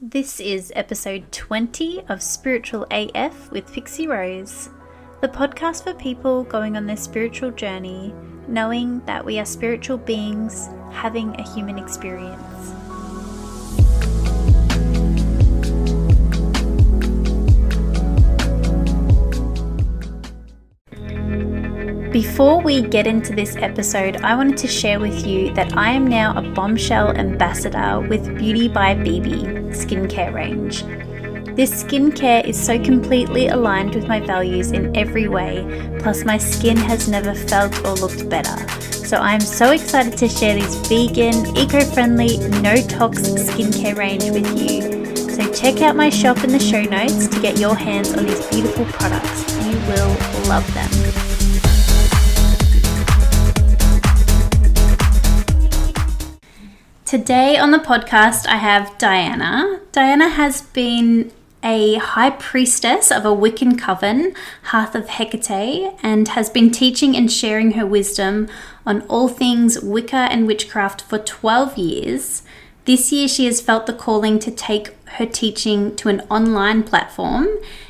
This is episode 20 of Spiritual AF with Pixie Rose, the podcast for people going on their spiritual journey, knowing that we are spiritual beings having a human experience. Before we get into this episode, I wanted to share with you that I am now a Bombshell ambassador with Beauty by BB skincare range. This skincare is so completely aligned with my values in every way, plus my skin has never felt or looked better. So I am so excited to share this vegan, eco-friendly, no-tox skincare range with you. So check out my shop in the show notes to get your hands on these beautiful products. You will love them. Today on the podcast, I have Diana. Diana has been a High Priestess of a Wiccan Covern, Hearth of Hecate, and has been teaching and sharing her wisdom on all things Wicca and witchcraft for 12 years. This year, she has felt the calling to take her teaching to an online platform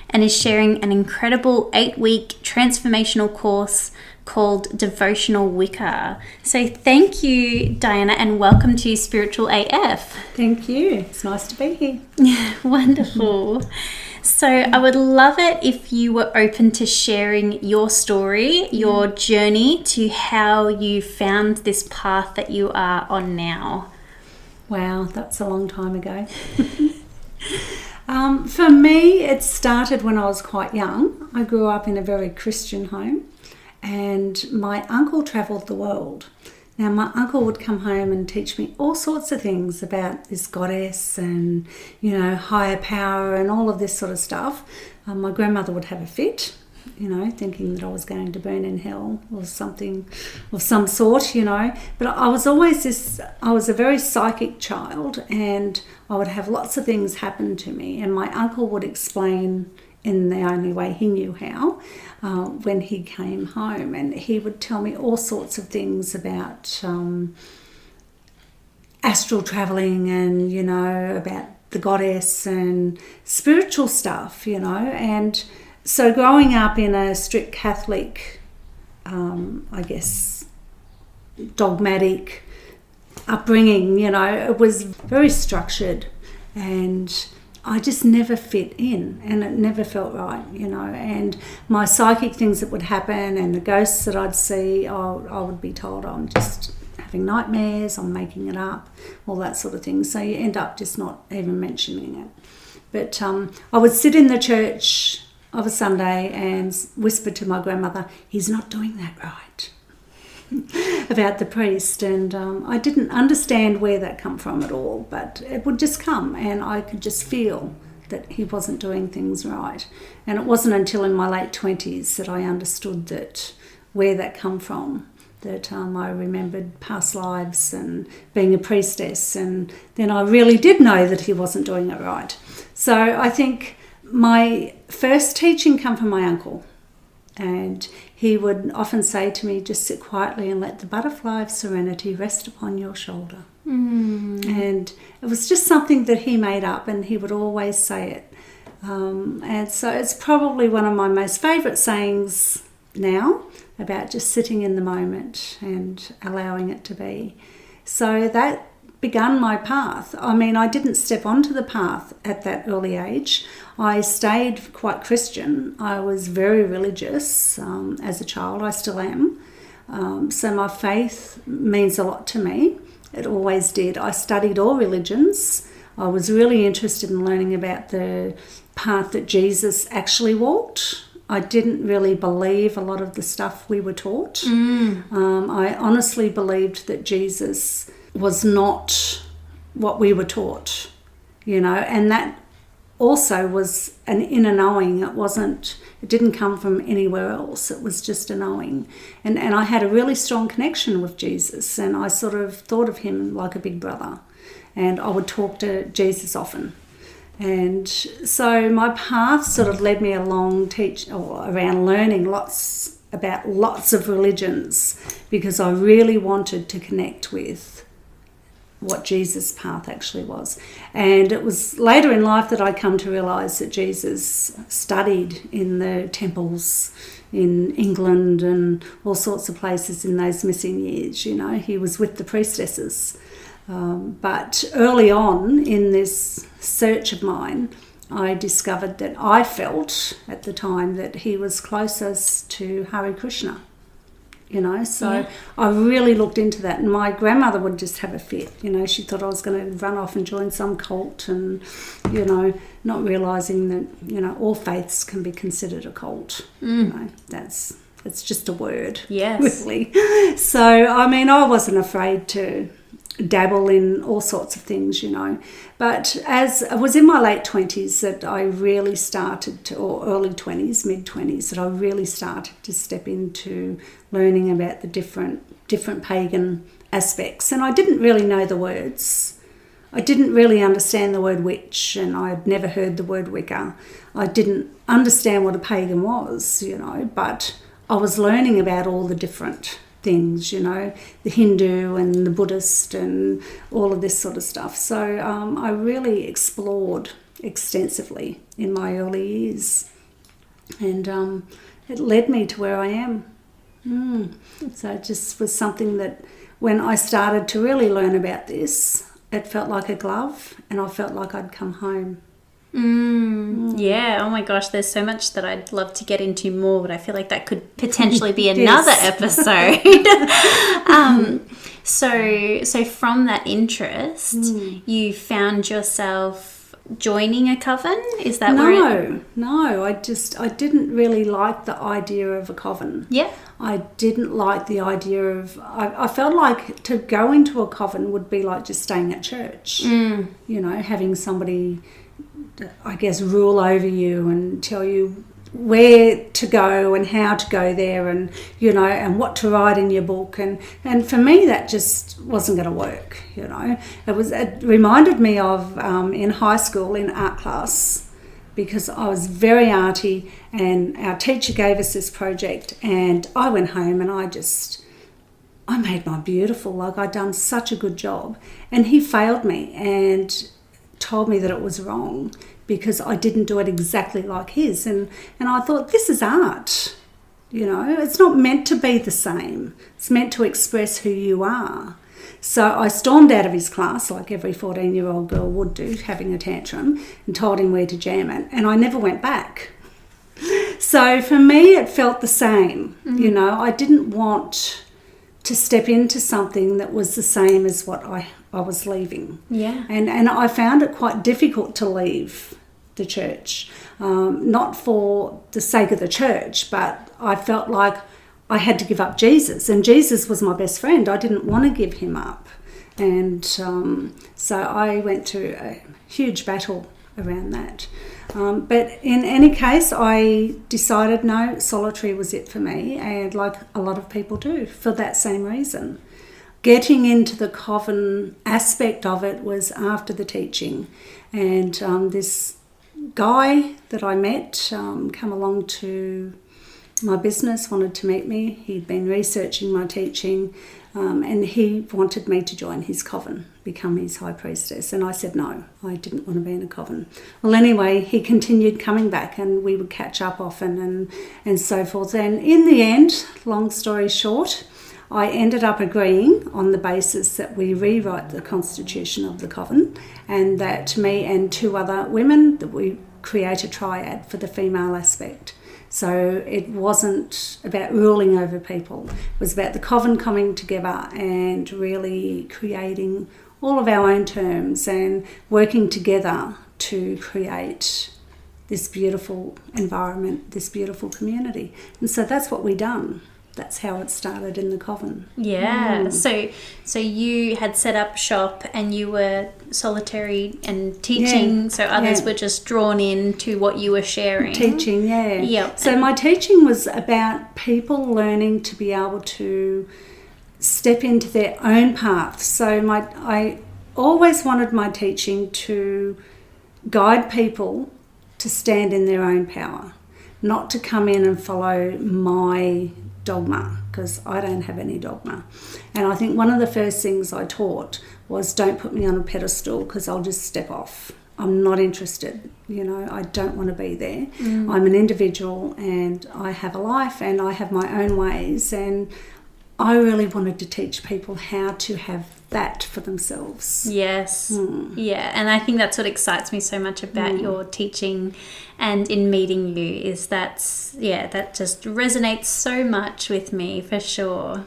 and is sharing an incredible 8-week transformational course called Devotional Wicca. So thank you, Diana, and welcome to Spiritual AF. Thank you. It's nice to be here. Wonderful. So I would love it if you were open to sharing your story, your journey to how you found this path that you are on now. Wow, that's a long time ago. For me, it started when I was quite young. I grew up in a very Christian home. And my uncle travelled the world. Now, my uncle would come home and teach me all sorts of things about this goddess and, higher power and all of this sort of stuff. My grandmother would have a fit, thinking that I was going to burn in hell or something of some sort, But I was always I was a very psychic child, and I would have lots of things happen to me. And my uncle would explain in the only way he knew how, when he came home, and he would tell me all sorts of things about astral travelling and, about the goddess and spiritual stuff, and so growing up in a strict Catholic, dogmatic upbringing, it was very structured, and I just never fit in, and it never felt right, and my psychic things that would happen and the ghosts that I'd see, I would be told I'm just having nightmares, I'm making it up, all that sort of thing. So you end up just not even mentioning it. But I would sit in the church of a Sunday and whisper to my grandmother, "He's not doing that right," about the priest, and I didn't understand where that come from at all, but it would just come, and I could just feel that he wasn't doing things right. And it wasn't until in my late 20s that I understood that where that come from, that I remembered past lives and being a priestess, and then I really did know that he wasn't doing it right. So I think my first teaching come from my uncle. And he would often say to me, just sit quietly and let the butterfly of serenity rest upon your shoulder. And it was just something that he made up, and he would always say it. And so it's probably one of my most favourite sayings now, about just sitting in the moment and allowing it to be. So that begun my path. I mean, I didn't step onto the path at that early age. I stayed quite Christian. I was very religious as a child. I still am. So my faith means a lot to me. It always did. I studied all religions. I was really interested in learning about the path that Jesus actually walked. I didn't really believe a lot of the stuff we were taught. I honestly believed that Jesus was not what we were taught, and that also was an inner knowing. It didn't come from anywhere else. It was just a knowing. And I had a really strong connection with Jesus, and I sort of thought of him like a big brother, and I would talk to Jesus often. And so my path sort of led me along around learning about lots of religions, because I really wanted to connect with what Jesus' path actually was. And it was later in life that I come to realise that Jesus studied in the temples in England and all sorts of places in those missing years. You know, he was with the priestesses. But early on in this search of mine, I discovered that I felt at the time that he was closest to Hare Krishna. You know, so I really looked into that. And my grandmother would just have a fit. You know, she thought I was going to run off and join some cult and, you know, not realising that, you know, all faiths can be considered a cult. You know, it's just a word. Yes. Really. So, I mean, I wasn't afraid to dabble in all sorts of things, you know. But as it was in my late 20s that I really started to, or early 20s, mid-20s, that I really started to step into learning about the different pagan aspects. And I didn't really know the words. I didn't really understand the word witch, and I had never heard the word Wicca. I didn't understand what a pagan was, you know, but I was learning about all the different things, you know, the Hindu and the Buddhist and all of this sort of stuff. So I really explored extensively in my early years, and it led me to where I am. So it just was something that when I started to really learn about this, it felt like a glove, and I felt like I'd come home. Yeah, oh my gosh, there's so much that I'd love to get into more, but I feel like that could potentially be another episode. So from that interest, you found yourself joining a coven? Is that No, I didn't really like the idea of a coven. Yeah. I didn't like the idea of, I felt like to go into a coven would be like just staying at church, you know, having somebody, I guess, rule over you and tell you where to go and how to go there, and, you know, and what to write in your book. And for me, that just wasn't going to work, you know. It reminded me of in high school in art class, because I was very arty, and our teacher gave us this project, and I went home and I made my beautiful, like I'd done such a good job, and he failed me and told me that it was wrong because I didn't do it exactly like his. And I thought, this is art, you know, it's not meant to be the same. It's meant to express who you are. So I stormed out of his class like every 14-year-old girl would do, having a tantrum, and told him where to jam it, and I never went back. So for me, it felt the same. You know, I didn't want to step into something that was the same as what I was leaving. Yeah. And I found it quite difficult to leave the church, not for the sake of the church, but I felt like I had to give up Jesus, and Jesus was my best friend. I didn't want to give him up. And so I went to a huge battle around that. But in any case, I decided no, solitary was it for me, and like a lot of people do, for that same reason. Getting into the coven aspect of it was after the teaching, and this guy that I met come along to my business, wanted to meet me. He'd been researching my teaching, and he wanted me to join his coven, become his high priestess. And I said no, I didn't want to be in a coven. Well, anyway, he continued coming back, and we would catch up often and so forth. And in the end, long story short, I ended up agreeing on the basis that we rewrite the constitution of the coven, and that me and two other women, that we create a triad for the female aspect. So it wasn't about ruling over people. It was about the coven coming together and really creating all of our own terms and working together to create this beautiful environment, this beautiful community. And so that's what we done. That's how it started in the coven. Yeah. So you had set up shop, and you were solitary and teaching, so others were just drawn in to what you were sharing. Teaching, yeah. Yep. So my teaching was about people learning to be able to step into their own path. So I always wanted my teaching to guide people to stand in their own power, not to come in and follow my dogma, because I don't have any dogma. And I think one of the first things I taught was don't put me on a pedestal because I'll just step off. I'm not interested, I don't want to be there. I'm an individual and I have a life and I have my own ways, and I really wanted to teach people how to have that for themselves. Yes. Yeah, and I think that's what excites me so much about your teaching and in meeting you is that just resonates so much with me for sure.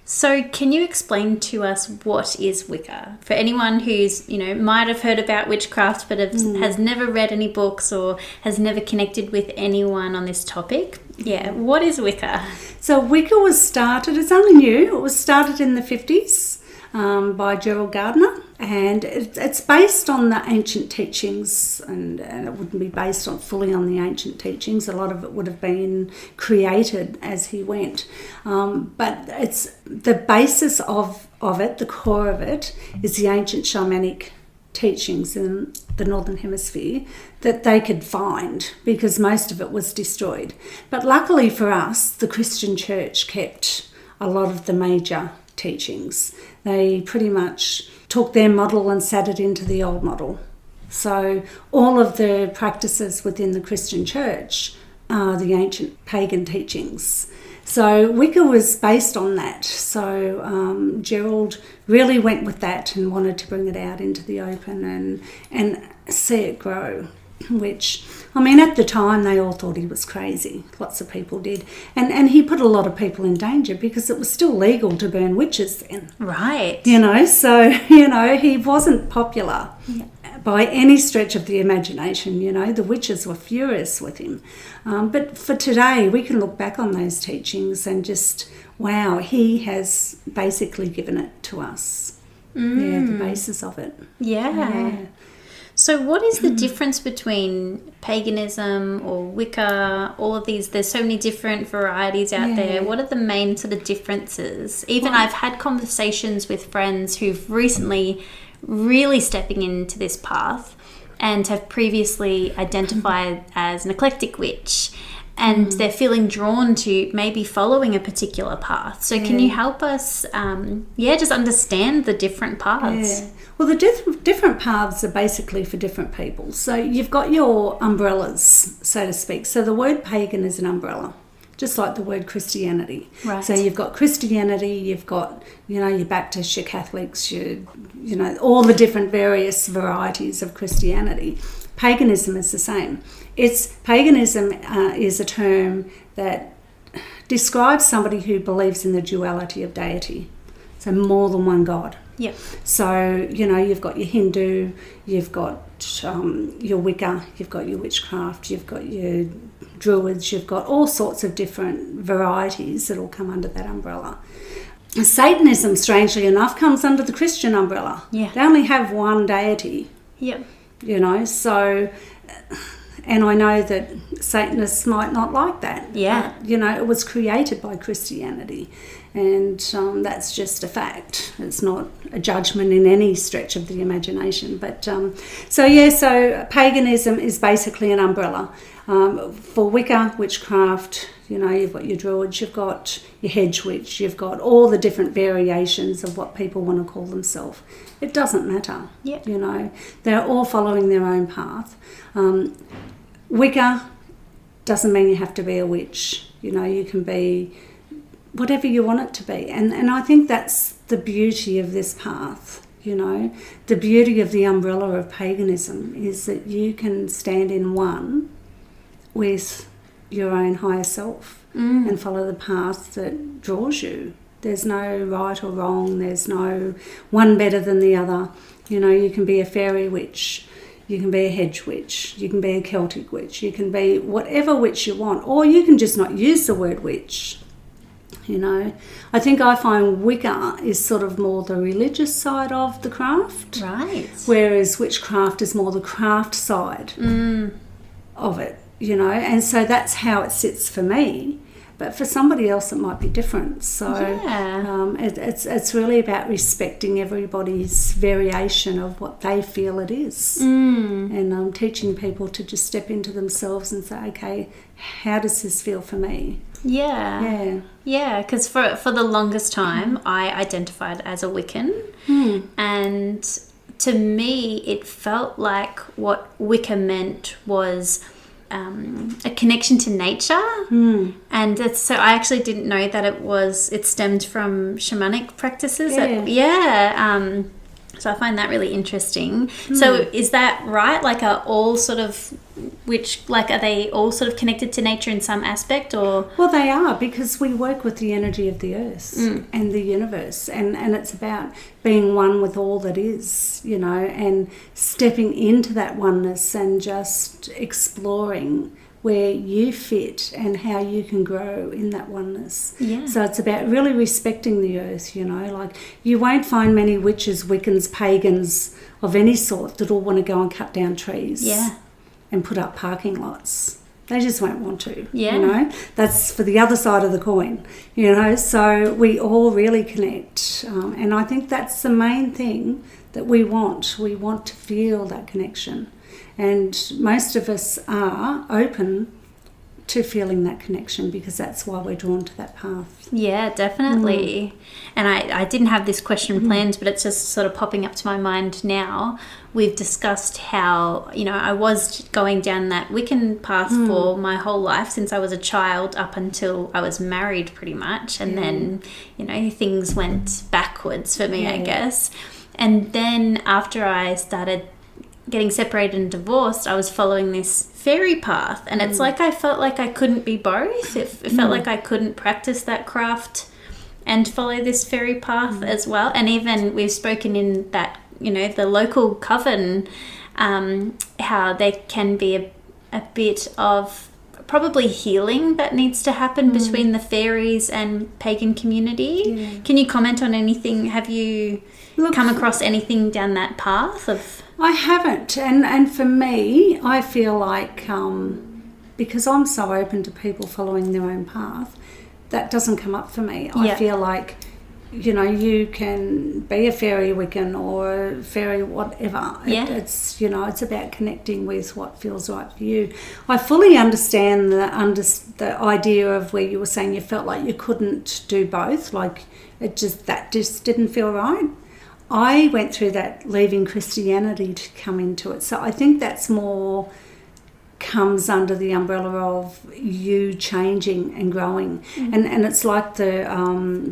So can you explain to us what is Wicca? For anyone who's, might have heard about witchcraft but has never read any books or has never connected with anyone on this topic. Yeah, what is Wicca? So Wicca was started, it's only new, it was started in the 50s by Gerald Gardner, and it's based on the ancient teachings, and it wouldn't be based fully on the ancient teachings. A lot of it would have been created as he went. But it's the basis of it, the core of it, is the ancient shamanic teachings in the Northern Hemisphere that they could find, because most of it was destroyed. But luckily for us, the Christian church kept a lot of the major teachings. They pretty much took their model and sat it into the old model. So all of the practices within the Christian church are the ancient pagan teachings. So Wicca was based on that. So Gerald really went with that and wanted to bring it out into the open and see it grow, which, at the time they all thought he was crazy. Lots of people did. And he put a lot of people in danger because it was still legal to burn witches then. Right. So, he wasn't popular by any stretch of the imagination. The witches were furious with him. But for today, we can look back on those teachings and just, wow, he has basically given it to us. Yeah, the basis of it. Yeah. So what is the difference between paganism or Wicca, all of these? There's so many different varieties out there. What are the main sort of differences? I've had conversations with friends who've recently really stepping into this path and have previously identified as an eclectic witch, and they're feeling drawn to maybe following a particular path. So can you help us, just understand the different paths? Yeah. Well, the different paths are basically for different people. So you've got your umbrellas, so to speak. So the word pagan is an umbrella, just like the word Christianity. Right. So you've got Christianity, you've got, your Baptists, your Catholics, your, all the different various varieties of Christianity. Paganism is the same. Paganism is a term that describes somebody who believes in the duality of deity, so more than one God. Yep. So, you've got your Hindu, you've got your Wicca, you've got your witchcraft, you've got your Druids, you've got all sorts of different varieties that all come under that umbrella. Satanism, strangely enough, comes under the Christian umbrella. Yeah. They only have one deity. Yep. So, and I know that Satanists might not like that. Yeah. It was created by Christianity, and that's just a fact. It's not a judgment in any stretch of the imagination. But so paganism is basically an umbrella. For Wicca, witchcraft, you've got your Druids, you've got your hedge witch, you've got all the different variations of what people want to call themselves. It doesn't matter. Yep. They're all following their own path. Wicca doesn't mean you have to be a witch. You can be whatever you want it to be. And I think that's the beauty of this path. The beauty of the umbrella of paganism is that you can stand in one with your own higher self and follow the path that draws you. There's no right or wrong. There's no one better than the other. You can be a fairy witch. You can be a hedge witch. You can be a Celtic witch. You can be whatever witch you want. Or you can just not use the word witch. I think I find Wicca is sort of more the religious side of the craft. Right. Whereas witchcraft is more the craft side of it, and so that's how it sits for me. but for somebody else it might be different. So it's really about respecting everybody's variation of what they feel it is, and teaching people to just step into themselves and say, okay, how does this feel for me? Yeah, because for the longest time I identified as a Wiccan, and to me it felt like what Wicca meant was a connection to nature, and so I actually didn't know that it stemmed from shamanic practices. So I find that really interesting. So is that right? Like, are they all sort of connected to nature in some aspect, or? Well, they are, because we work with the energy of the earth and the universe, and it's about being one with all that is, and stepping into that oneness and just exploring where you fit and how you can grow in that oneness. Yeah. So it's about really respecting the earth, like you won't find many witches, Wiccans, pagans of any sort that all want to go and cut down trees and put up parking lots. They just won't want to, That's for the other side of the coin, So we all really connect. And I think that's the main thing that we want. We want to feel that connection. And most of us are open to feeling that connection, because that's why we're drawn to that path. Yeah, definitely. And I didn't have this question planned, but it's just sort of popping up to my mind now. We've discussed how, I was going down that Wiccan path for my whole life, since I was a child up until I was married pretty much. And then, things went backwards for me, I guess. And then after I started getting separated and divorced, I was following this fairy path, and it's like I felt like I couldn't be both. It felt like I couldn't practice that craft and follow this fairy path as well. And even we've spoken in that, the local coven, how there can be a bit of probably healing that needs to happen between the fairies and pagan community. Can you comment on anything? Have you come across anything down that path of? I haven't, and for me, I feel like because I'm so open to people following their own path, that doesn't come up for me. I feel like, you can be a fairy Wiccan or a fairy whatever. It's it's about connecting with what feels right for you. I fully understand the idea of where you were saying you felt like you couldn't do both, like that just didn't feel right. I went through that leaving Christianity to come into it. So I think that's more comes under the umbrella of you changing and growing. And it's like the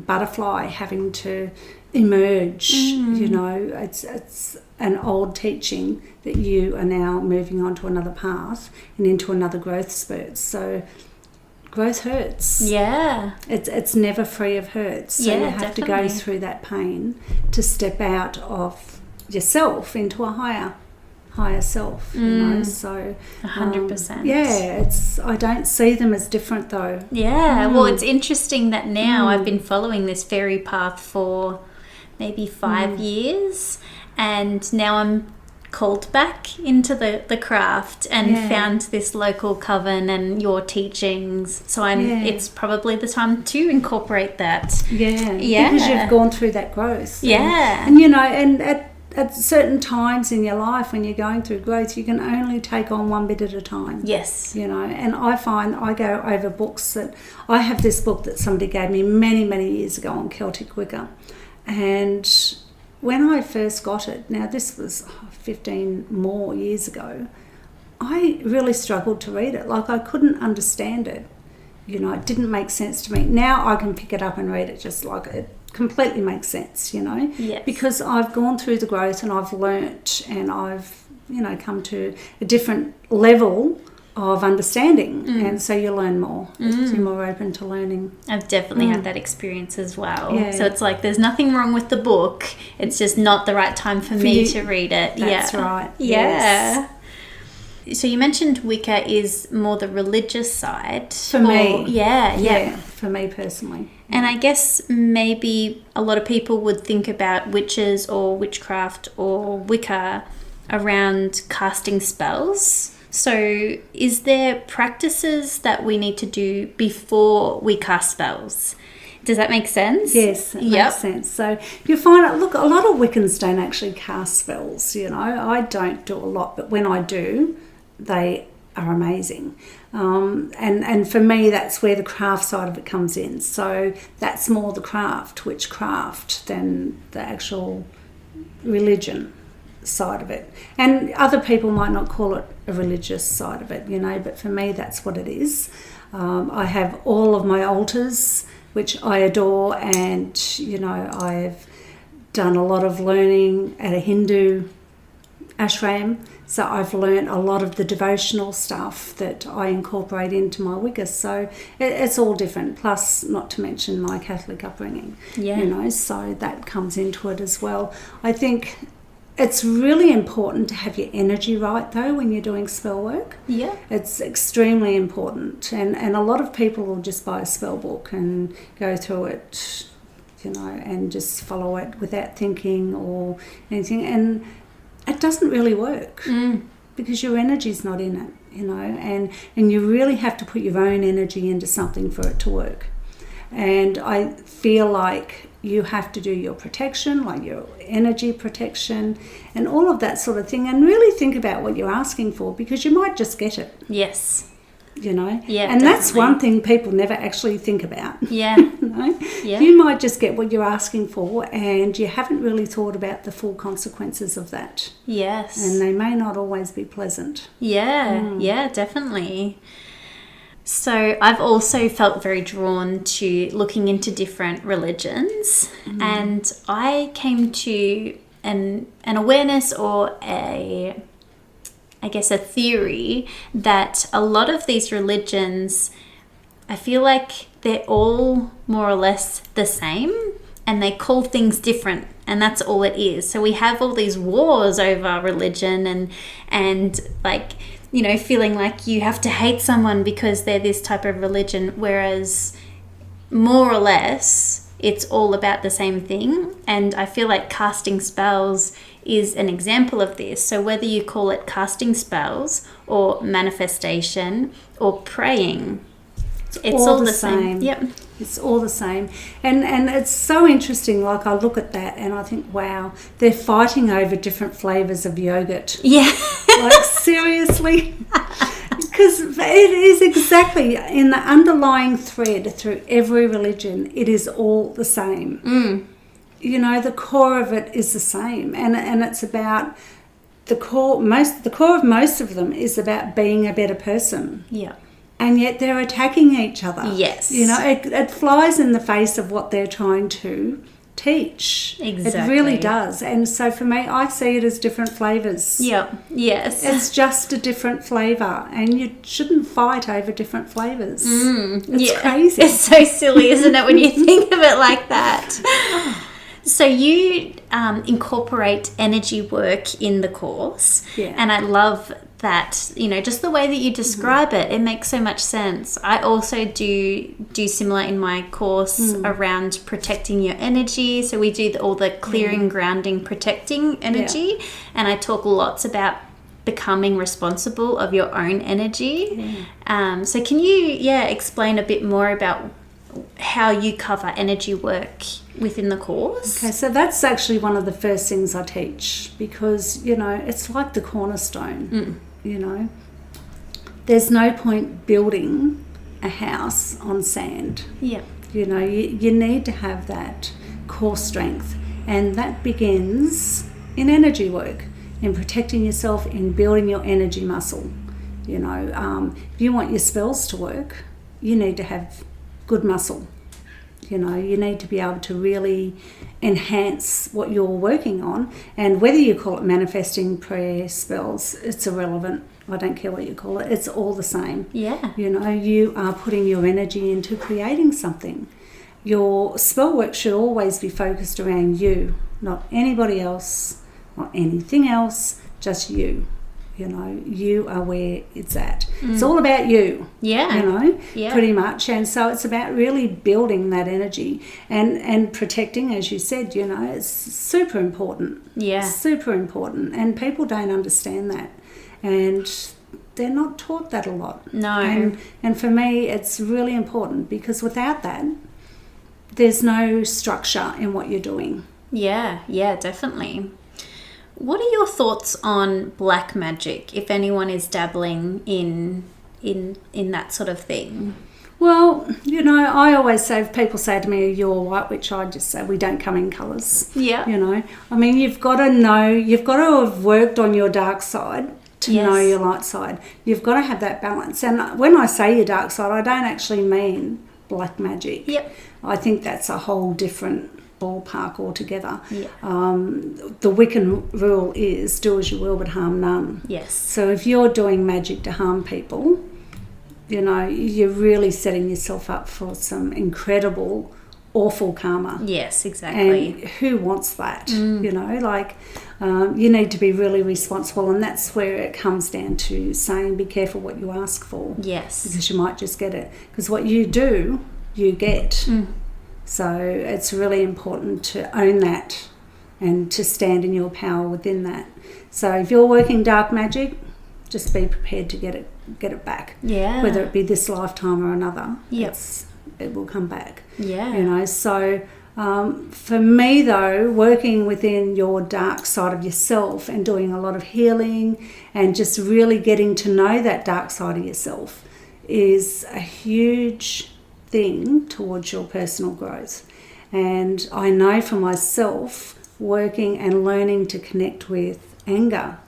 butterfly having to emerge, It's an old teaching that you are now moving on to another path and into another growth spurt. So growth hurts. Yeah. It's never free of hurts. So you have to go through that pain to step out of yourself into a higher self, So 100%. I don't see them as different though. Yeah. Well, it's interesting that now I've been following this fairy path for maybe 5 years, and now I'm called back into the craft and found this local coven and your teachings, so it's probably the time to incorporate that because you've gone through that growth and at certain times in your life when you're going through growth, you can only take on one bit at a time. And I find I go over books that I have this book that somebody gave me many years ago on Celtic Wicca, and when I first got it, now this was 15 more years ago, I really struggled to read it. Like, I couldn't understand it. It didn't make sense to me. Now I can pick it up and read it just like it completely makes sense, because I've gone through the growth and I've learnt and I've, come to a different level of understanding, and so you learn more. You're more open to learning. I've definitely had that experience as well. So it's like there's nothing wrong with the book, it's just not the right time for me to read it. That's right. Yes. So you mentioned Wicca is more the religious side for me. Yeah, for me personally. And I guess maybe a lot of people would think about witches or witchcraft or Wicca around casting spells. So is there practices that we need to do before we cast spells? Does that make sense? Yes, it makes sense. So you find out, look, a lot of Wiccans don't actually cast spells, I don't do a lot, but when I do, they are amazing. And for me, that's where the craft side of it comes in. So that's more the craft, witchcraft, than the actual religion side of it. And other people might not call it a religious side of it, but for me, that's what it is. I have all of my altars, which I adore, and I've done a lot of learning at a Hindu ashram, so I've learned a lot of the devotional stuff that I incorporate into my Wicca. So it's all different, plus not to mention my Catholic upbringing, so that comes into it as well. I think it's really important to have your energy right, though, when you're doing spell work. Yeah. It's extremely important. And a lot of people will just buy a spell book and go through it, and just follow it without thinking or anything. And it doesn't really work because your energy's not in it, and you really have to put your own energy into something for it to work. And I feel like you have to do your protection, like your energy protection and all of that sort of thing, and really think about what you're asking for, because you might just get it. Yes. Yeah, and definitely. That's one thing people never actually think about. Yeah. Yeah. You might just get what you're asking for, and you haven't really thought about the full consequences of that. Yes. And they may not always be pleasant. Yeah, definitely. So I've also felt very drawn to looking into different religions, and I came to an awareness, or a theory, that a lot of these religions, I feel like they're all more or less the same, and they call things different, and that's all it is. So we have all these wars over religion, and like, feeling like you have to hate someone because they're this type of religion, whereas more or less it's all about the same thing. And I feel like casting spells is an example of this. So whether you call it casting spells or manifestation or praying, it's all the same. Yep. It's all the same. And it's so interesting. Like, I look at that and I think, wow, they're fighting over different flavours of yogurt. Yeah. Like, seriously? Because it is exactly in the underlying thread through every religion, it is all the same. The core of it is the same. And it's about the core of most of them is about being a better person. Yeah. And yet they're attacking each other. Yes. It flies in the face of what they're trying to teach. Exactly. It really does. And so for me, I see it as different flavours. Yep. Yes. It's just a different flavour, and you shouldn't fight over different flavours. It's crazy. It's so silly, isn't it, when you think of it like that? So you incorporate energy work in the course, and I love that, just the way that you describe it, it makes so much sense. I also do similar in my course around protecting your energy. So we do all the clearing, grounding, protecting energy, and I talk lots about becoming responsible of your own energy. So can you explain a bit more about how you cover energy work within the course? Okay, so that's actually one of the first things I teach, because it's like the cornerstone. There's no point building a house on sand. Yeah. You need to have that core strength, and that begins in energy work, in protecting yourself, in building your energy muscle. If you want your spells to work, you need to have good muscle. You need to be able to really enhance what you're working on. And whether you call it manifesting, prayer, spells, it's irrelevant. I don't care what you call it. It's all the same. Yeah. You are putting your energy into creating something. Your spell work should always be focused around you, not anybody else, not anything else, just you. You are where it's at. It's all about you. Yeah. Pretty much. And so it's about really building that energy and protecting, as you said, it's super important. Yeah. Super important. And people don't understand that. And they're not taught that a lot. No. And for me, it's really important, because without that, there's no structure in what you're doing. Yeah, definitely. What are your thoughts on black magic, if anyone is dabbling in that sort of thing? Well, I always say, if people say to me, "You're a white witch," I just say, we don't come in colours. Yeah. I mean, you've got to have worked on your dark side to know your light side. You've got to have that balance. And when I say your dark side, I don't actually mean black magic. Yep. I think that's a whole different ballpark altogether. Yeah. The Wiccan rule is do as you will but harm none. Yes. So if you're doing magic to harm people, you're really setting yourself up for some incredible, awful karma. Yes, exactly. And who wants that? You need to be really responsible, and that's where it comes down to saying be careful what you ask for. Yes. Because you might just get it. Because what you do, you get. So it's really important to own that and to stand in your power within that. So if you're working dark magic, just be prepared to get it back. Yeah. Whether it be this lifetime or another. Yep. It will come back. Yeah. So for me though, working within your dark side of yourself and doing a lot of healing and just really getting to know that dark side of yourself is a huge thing towards your personal growth. And I know for myself, working and learning to connect with anger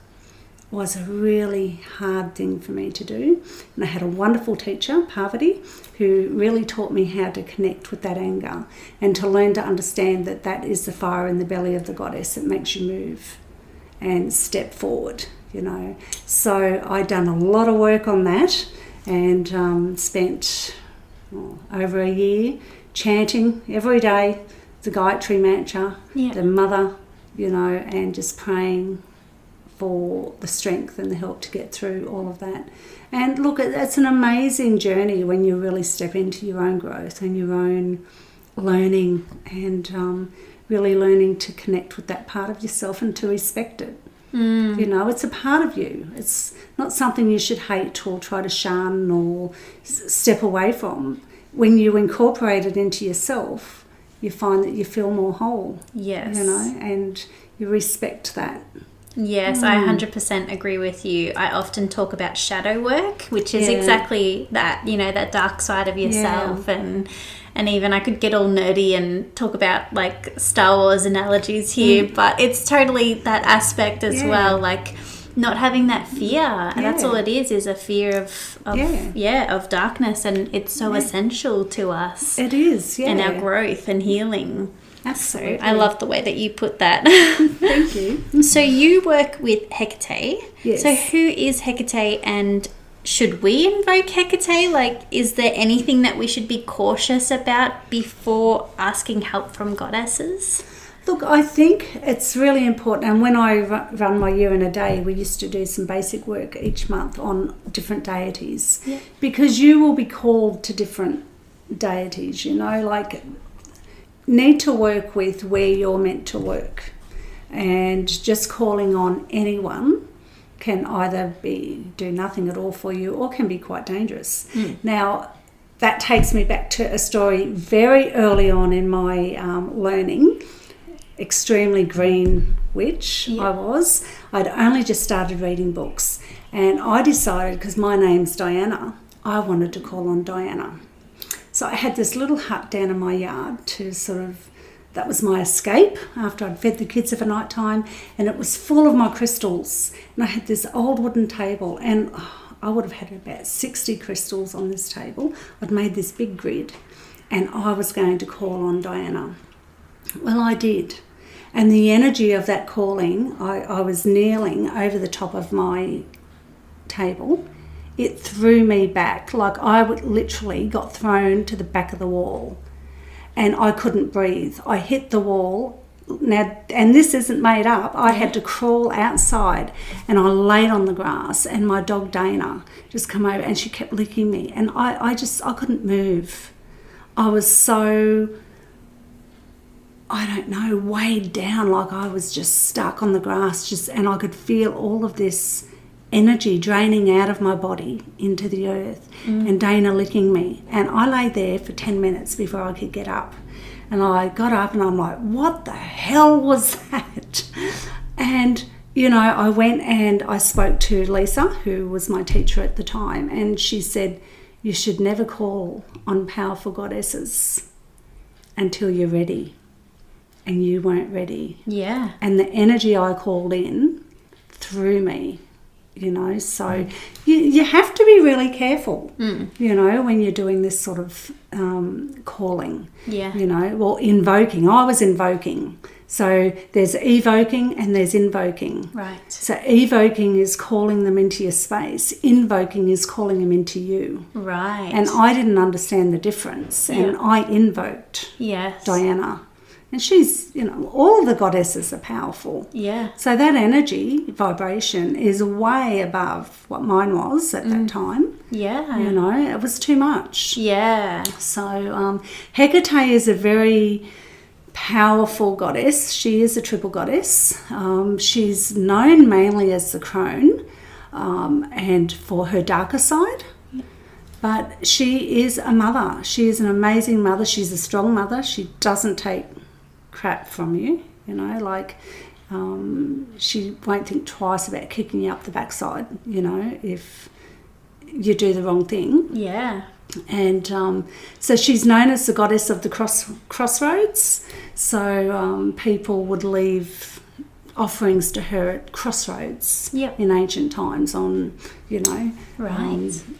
was a really hard thing for me to do. And I had a wonderful teacher, Parvati, who really taught me how to connect with that anger and to learn to understand that that is the fire in the belly of the goddess that makes you move and step forward, So I'd done a lot of work on that and spent over a year chanting every day the Gayatri mantra, the mother, and just praying for the strength and the help to get through all of that. And look, it's an amazing journey when you really step into your own growth and your own learning and really learning to connect with that part of yourself and to respect it. It's a part of you. It's not something you should hate or try to shun or step away from. When you incorporate it into yourself, you find that you feel more whole. Yes. And you respect that. Yes, I 100% agree with you. I often talk about shadow work, which is exactly that, that dark side of yourself. And even I could get all nerdy and talk about like Star Wars analogies here, but it's totally that aspect as well, like not having that fear. And that's all it is a fear of darkness, and it's so essential to us. It is, and our growth and healing. Absolutely. So I love the way that you put that. Thank you. So you work with Hecate. Yes. So who is Hecate, and should we invoke Hecate? Like, is there anything that we should be cautious about before asking help from goddesses? Look, I think it's really important. And when I run my year in a day, we used to do some basic work each month on different deities. Yeah. Because you will be called to different deities, need to work with where you're meant to work. And just calling on anyone can either do nothing at all for you or can be quite dangerous. Now, that takes me back to a story very early on in my learning. Extremely green witch I was. I'd only just started reading books, and I decided, because my name's Diana, I wanted to call on Diana. So I had this little hut down in my yard that was my escape after I'd fed the kids of a night time, and it was full of my crystals. And I had this old wooden table, and I would have had about 60 crystals on this table. I'd made this big grid, and I was going to call on Diana. Well, I did. And the energy of that calling, I was kneeling over the top of my table. It threw me back, like I literally got thrown to the back of the wall. And I couldn't breathe. I hit the wall. Now, and this isn't made up. I had to crawl outside, and I laid on the grass, and my dog Dana just come over, and she kept licking me. And I couldn't move. I was so, I don't know, weighed down, like I was just stuck on the grass, and I could feel all of this energy draining out of my body into the earth, and Dana licking me. And I lay there for 10 minutes before I could get up. And I got up and I'm like, what the hell was that? And, you know, I went and I spoke to Lisa, who was my teacher at the time, and she said, you should never call on powerful goddesses until you're ready. And you weren't ready. Yeah. And the energy I called in threw me, you know. So you have to be really careful, you know, when you're doing this sort of calling. Yeah. You know, well, invoking. I was invoking. So there's evoking and there's invoking. Right. So evoking is calling them into your space. Invoking is calling them into you. Right. And I didn't understand the difference. And I invoked Diana. And she's, you know, all the goddesses are powerful. Yeah. So that energy, vibration, is way above what mine was at that time. Yeah. You know, it was too much. Yeah. So Hecate is a very powerful goddess. She is a triple goddess. She's known mainly as the crone and for her darker side. But she is a mother. She is an amazing mother. She's a strong mother. She doesn't take crap from you, you know, like she won't think twice about kicking you up the backside, you know, if you do the wrong thing. Yeah. And so she's known as the goddess of the crossroads. So people would leave offerings to her at crossroads in ancient times on, you know,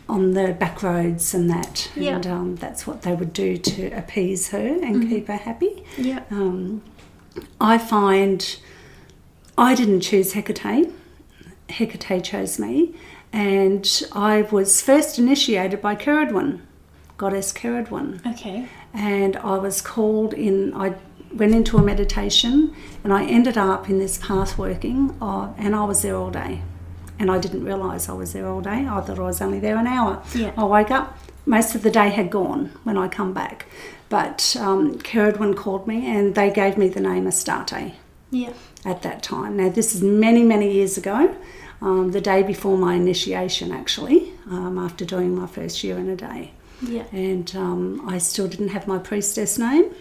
on the back roads and that. And that's what they would do to appease her and keep her happy. Yeah. I find I didn't choose Hecate. Hecate chose me. And I was first initiated by Ceridwen, goddess Ceridwen. Okay. And I was called in, I went into a meditation and I ended up in this path working and I was there all day. And I didn't realise I was there all day. I thought I was only there an hour. Yeah. I woke up, most of the day had gone when I come back. But Ceridwen called me and they gave me the name Astarte at that time. Now this is many, many years ago. The day before my initiation, actually, after doing my first year and a day. Yeah. And I still didn't have my priestess name.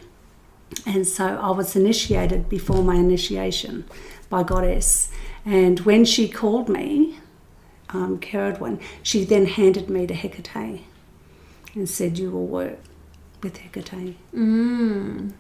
And so I was initiated before my initiation by Goddess. And when she called me, Ceridwen, she then handed me to Hecate and said, you will work with Hecate. And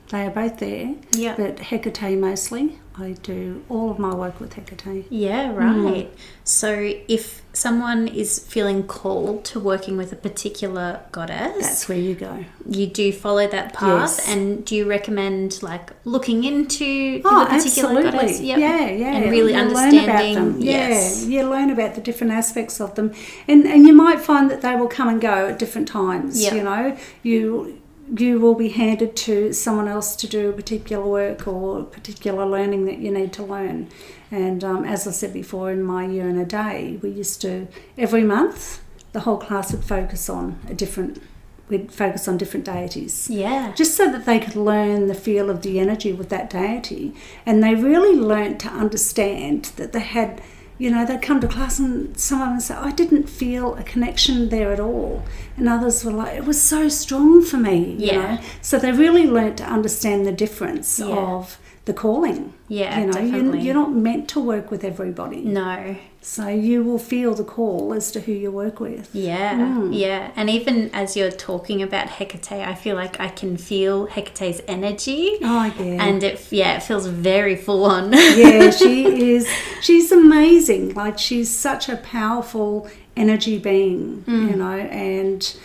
they are both there. Yeah. But Hecate mostly. I do all of my work with Hecate. Yeah, right. So if someone is feeling called to working with a particular goddess, that's where you go. You do follow that path. Yes. And do you recommend like looking into the particular goddess? Yep. Yeah. And really understanding. Learn about them. Yes. Yeah, you learn about the different aspects of them. And you might find that they will come and go at different times. Yep. You know, you will be handed to someone else to do a particular work or a particular learning that you need to learn. And as I said before, in my year and a day, we used to, every month, the whole class would focus on different deities. Yeah. Just so that they could learn the feel of the energy with that deity. And they really learnt to understand that they had, you know, they'd come to class and some of them say, I didn't feel a connection there at all. And others were like, it was so strong for me, you know. So they really learnt to understand the difference of the calling. Yeah, you know, definitely. You're not meant to work with everybody. No. So you will feel the call as to who you work with. Yeah, yeah. And even as you're talking about Hecate, I feel like I can feel Hecate's energy. Oh, yeah. And it feels very full on. Yeah, she is. She's amazing. Like, she's such a powerful energy being, you know, and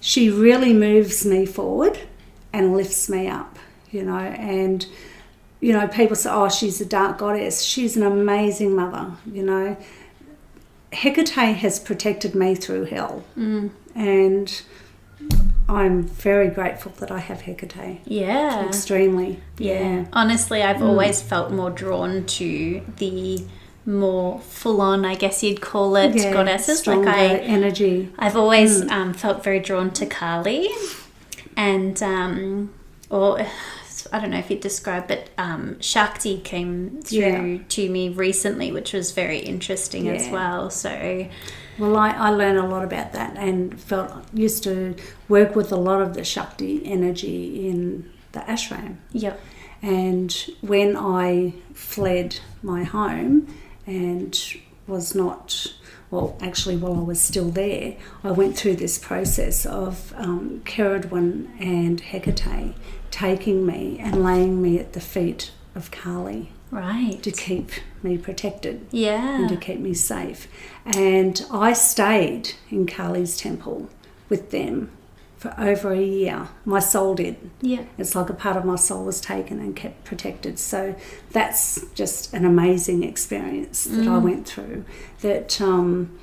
she really moves me forward and lifts me up, you know, and you know, people say, oh, she's a dark goddess. She's an amazing mother, you know. Hecate has protected me through hell. And I'm very grateful that I have Hecate. Yeah. Extremely. Yeah. Honestly, I've always felt more drawn to the more full-on, I guess you'd call it, goddesses. Stronger energy. I've always felt very drawn to Kali. And, I don't know if you described, but Shakti came through to me recently, which was very interesting as well. So, well, I learned a lot about that and used to work with a lot of the Shakti energy in the ashram. Yep. And when I fled my home and was not, well, actually while I was still there, I went through this process of Ceridwen and Hecate taking me and laying me at the feet of Kali. Right. To keep me protected. Yeah. And to keep me safe. And I stayed in Kali's temple with them for over a year. My soul did. Yeah. It's like a part of my soul was taken and kept protected. So that's just an amazing experience that I went through. That and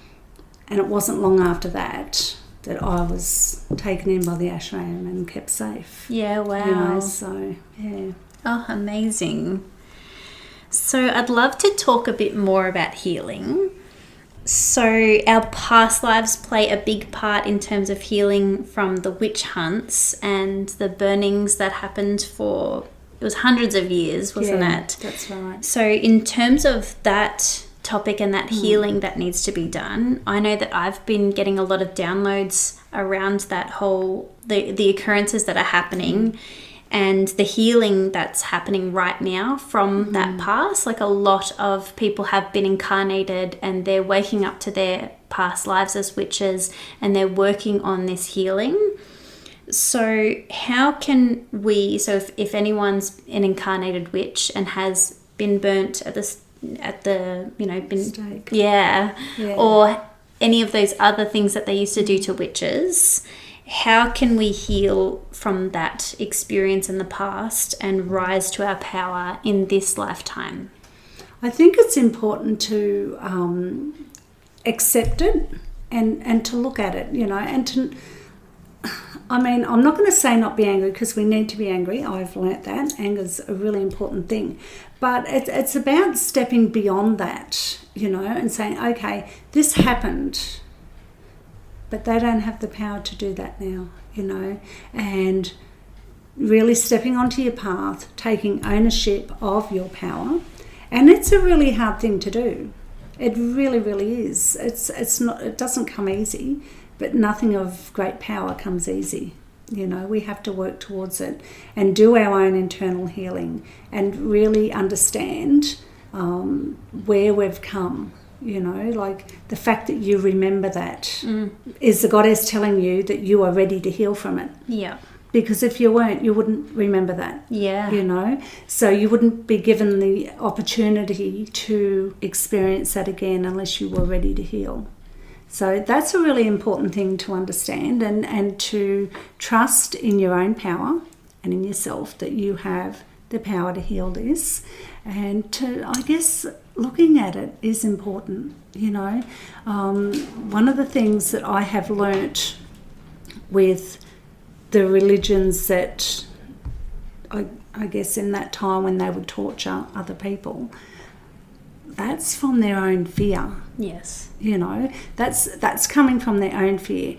it wasn't long after that I was taken in by the ashram and kept safe. Yeah, wow. You know, so, yeah. Oh, amazing. So I'd love to talk a bit more about healing. So our past lives play a big part in terms of healing from the witch hunts and the burnings that happened for, it was hundreds of years, wasn't it? That's right. So in terms of that topic and that healing that needs to be done, I know that I've been getting a lot of downloads around that whole, the occurrences that are happening and the healing that's happening right now from that past. Like a lot of people have been incarnated and they're waking up to their past lives as witches and they're working on this healing. So how can we, so if anyone's an incarnated witch and has been burnt at the you know, been stake. Yeah, or any of those other things that they used to do to witches, how can we heal from that experience in the past and rise to our power in this lifetime? I think it's important to accept it and to look at it, you know, and to, I mean, I'm not going to say not be angry because we need to be angry. I've learnt that. Anger's a really important thing. But it's about stepping beyond that, you know, and saying, okay, this happened, but they don't have the power to do that now, you know, and really stepping onto your path, taking ownership of your power. And it's a really hard thing to do. It really, really is. It's not. It doesn't come easy, but nothing of great power comes easy. You know, we have to work towards it and do our own internal healing and really understand where we've come. You know, like the fact that you remember that is the goddess telling you that you are ready to heal from it. Yeah. Because if you weren't, you wouldn't remember that. Yeah. You know, so you wouldn't be given the opportunity to experience that again unless you were ready to heal. So that's a really important thing to understand and to trust in your own power and in yourself that you have the power to heal this. And to, I guess, looking at it is important, you know. One of the things that I have learnt with the religions that I guess in that time when they would torture other people, that's from their own fear. Yes. You know, that's coming from their own fear.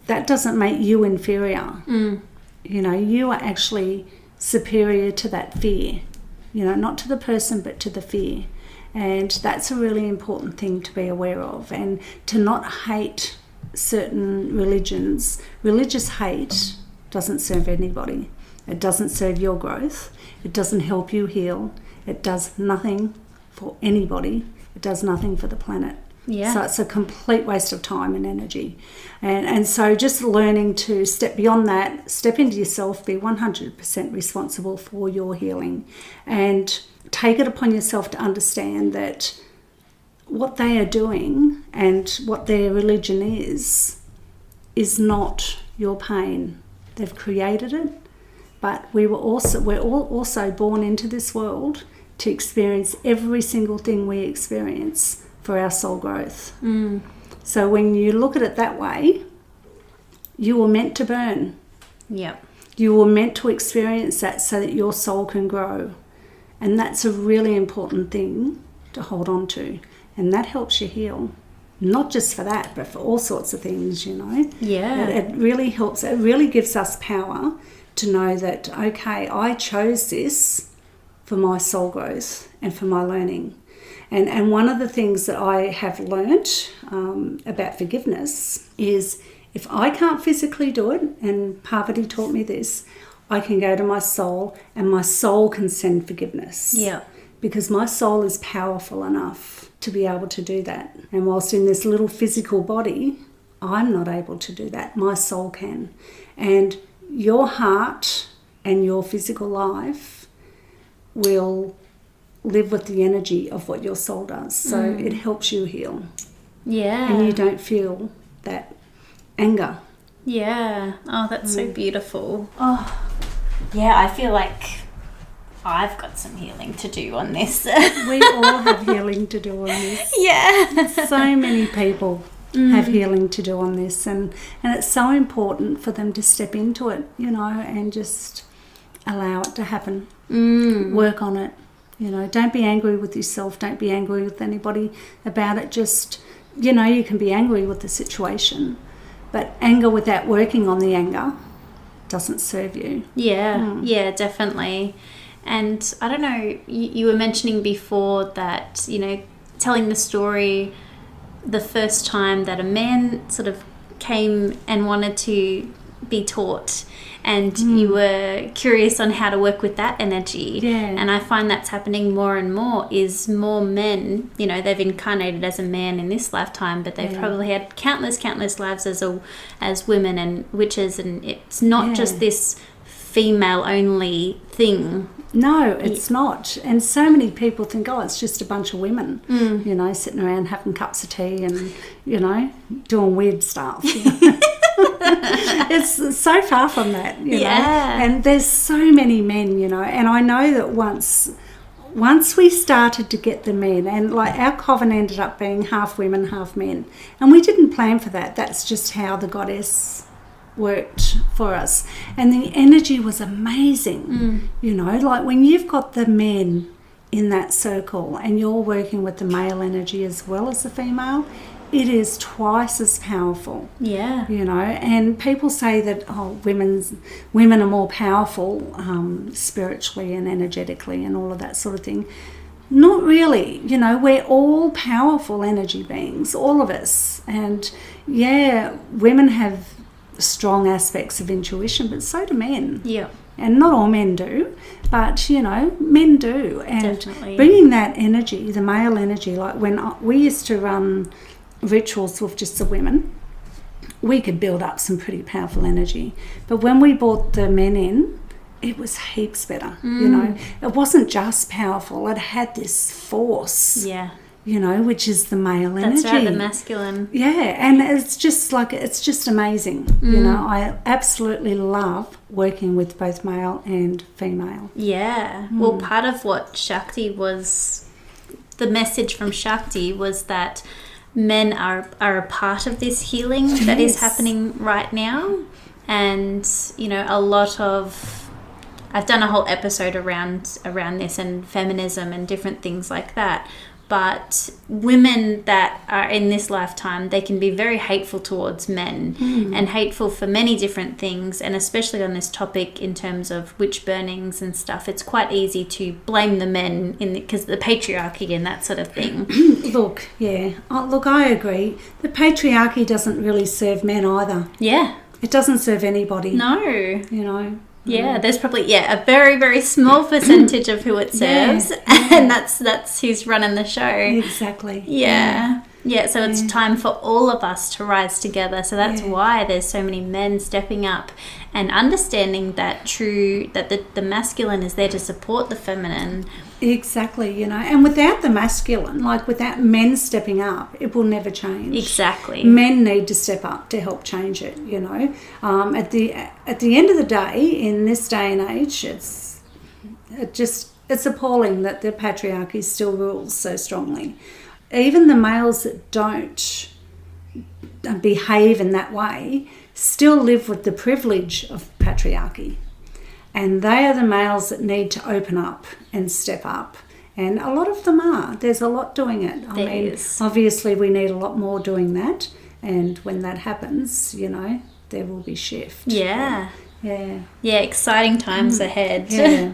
That doesn't make you inferior. You know, you are actually superior to that fear. You know, not to the person but to the fear. And that's a really important thing to be aware of, and to not hate certain religions. Religious hate doesn't serve anybody. It doesn't serve your growth. It doesn't help you heal. It does nothing for anybody. It does nothing for the planet. Yeah. So it's a complete waste of time and energy. And so just learning to step beyond that, step into yourself, be 100% responsible for your healing, and take it upon yourself to understand that what they are doing and what their religion is not your pain. They've created it, but we're all also born into this world to experience every single thing we experience for our soul growth. So when you look at it that way, you were meant to burn. Yep. You were meant to experience that so that your soul can grow. And that's a really important thing to hold on to. And that helps you heal. Not just for that, but for all sorts of things, you know. Yeah. It really helps. It really gives us power to know that, okay, I chose this for my soul growth and for my learning. And one of the things that I have learnt about forgiveness is if I can't physically do it, and Parvati taught me this, I can go to my soul and my soul can send forgiveness. Yeah. Because my soul is powerful enough to be able to do that. And whilst in this little physical body, I'm not able to do that. My soul can. And your heart and your physical life will live with the energy of what your soul does. So it helps you heal. Yeah. And you don't feel that anger. Yeah. Oh, that's so beautiful. Oh, yeah, I feel like I've got some healing to do on this. We all have healing to do on this. Yeah. So many people have healing to do on this, and it's so important for them to step into it, you know, and just allow it to happen. Work on it. You know, don't be angry with yourself. Don't be angry with anybody about it. Just, you know, you can be angry with the situation, but anger without working on the anger doesn't serve you. Yeah, yeah, definitely. And I don't know, you were mentioning before that, you know, telling the story the first time that a man sort of came and wanted to be taught, and you were curious on how to work with that energy. Yeah. And I find that's happening more and more, is more men, you know, they've incarnated as a man in this lifetime, but they've probably had countless lives as women and witches, and it's not just this female only thing. No, it's not. And so many people think, oh, it's just a bunch of women, you know, sitting around having cups of tea and, you know, doing weird stuff. You know? It's so far from that, you know. And there's so many men, you know, and I know that once we started to get the men, and like our coven ended up being half women, half men, and we didn't plan for that. That's just how the goddess worked for us, and the energy was amazing. You know, like when you've got the men in that circle and you're working with the male energy as well as the female, it is twice as powerful. Yeah. You know, and people say that, oh, women are more powerful spiritually and energetically and all of that sort of thing. Not really. You know, we're all powerful energy beings, all of us. And yeah, women have strong aspects of intuition, but so do men. Yeah. And not all men do, but, you know, men do. And definitely bringing that energy, the male energy, like when we used to run rituals with just the women, we could build up some pretty powerful energy. But when we brought the men in, it was heaps better. You know, it wasn't just powerful, it had this force. Yeah. You know, which is the male energy. That's right, the masculine. Yeah, and it's just amazing. You know, I absolutely love working with both male and female. Yeah. Well, part of what Shakti was, the message from Shakti was that men are a part of this healing that is happening right now. And, you know, a lot of, I've done a whole episode around this and feminism and different things like that. But women that are in this lifetime, they can be very hateful towards men and hateful for many different things. And especially on this topic in terms of witch burnings and stuff, it's quite easy to blame the men because the patriarchy and that sort of thing. Look, I agree. The patriarchy doesn't really serve men either. Yeah. It doesn't serve anybody. No. You know. Yeah, there's probably a very, very small percentage of who it serves, and that's who's running the show. Exactly. Yeah. So it's time for all of us to rise together. So that's why there's so many men stepping up and understanding that the masculine is there to support the feminine. Exactly, you know, and without the masculine, like without men stepping up, it will never change. Exactly. Men need to step up to help change it, you know. At the end of the day, in this day and age, it's appalling that the patriarchy still rules so strongly. Even the males that don't behave in that way still live with the privilege of patriarchy. And they are the males that need to open up and step up. And a lot of them are. There's a lot doing it. I mean, obviously we need a lot more doing that. And when that happens, you know, there will be shift. Yeah. Yeah. Yeah, exciting times ahead. Yeah.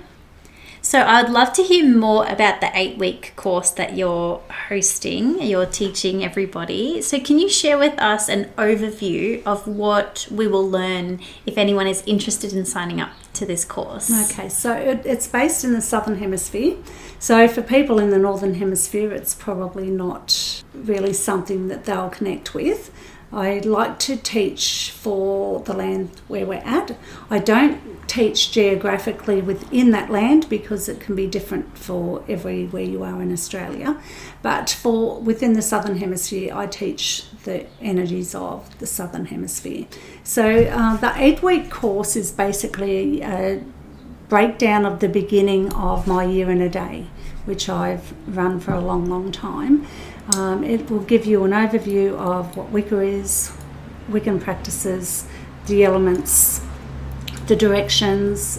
So I'd love to hear more about the 8-week course that you're hosting, you're teaching everybody. So can you share with us an overview of what we will learn if anyone is interested in signing up to this course? Okay, so it's based in the Southern Hemisphere. So for people in the Northern Hemisphere, it's probably not really something that they'll connect with. I like to teach for the land where we're at. I don't teach geographically within that land because it can be different for everywhere you are in Australia. But for within the Southern Hemisphere, I teach the energies of the Southern Hemisphere. So the 8-week course is basically a breakdown of the beginning of my year in a day, which I've run for a long, long time. It will give you an overview of what Wicca is, Wiccan practices, the elements, the directions,